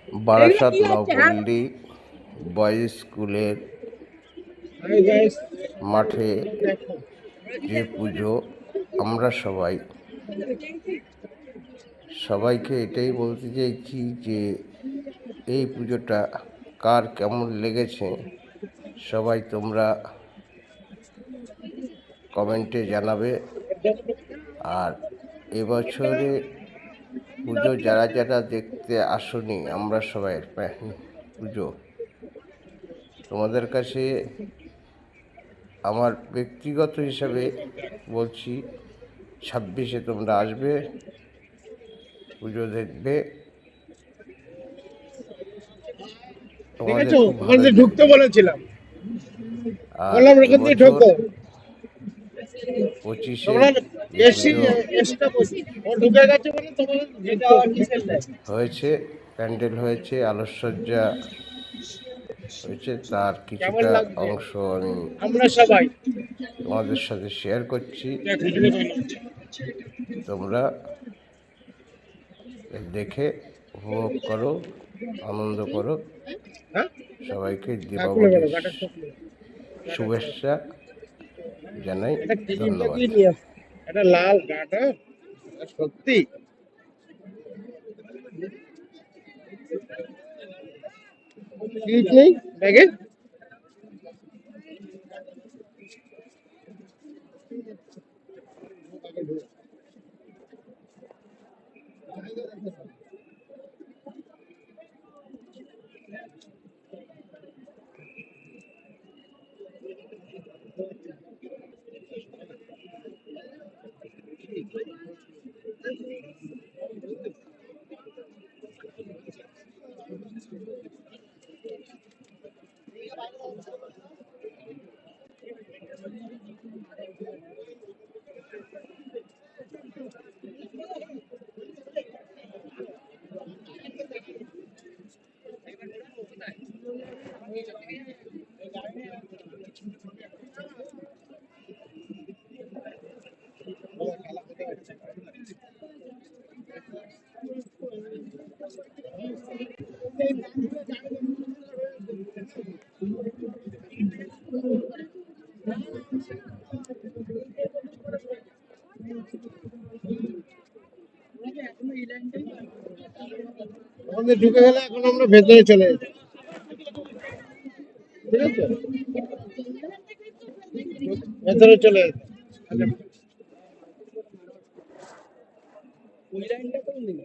Barasat Nabapalli boys স্কুলের মাঠে যে পুজো, আমরা সবাইকে এটাই বলতে চাইছি যে এই পুজোটা কার কেমন লেগেছে সবাই তোমরা কমেন্টে জানাবে। আর এবছরে পুজো যারা যারা দেখতে আসনি, আমরা সবাই পুজো, তোমাদের কাছে আমার ব্যক্তিগত হিসাবে বলছি 26-এ তোমরা আসবে, পুজো দেখবে, তোমাদের খুব ভালো ঢুকতে বলেছিলাম। আর এবছর 25-এ হয়েছে, প্যান্ডেল হয়েছে, আলোকসজ্জা হয়েছে, তার কিছুটা অংশ আমি তোমাদের সাথে শেয়ার করছি। তোমরা দেখে উপভোগ করো, আনন্দ করো। সবাইকে দীপাবলির শুভেচ্ছা জানাই। ধন্যবাদ। এটা লাল গাটা সত্যি নেই ব্যাগে। আমাদের ঢুকে গেলে এখন আমরা ভেতরে চলে যাচ্ছি, ঠিক আছে? ভেতরে চলে যাচ্ছি। ওই লাইনটা কোন দিন?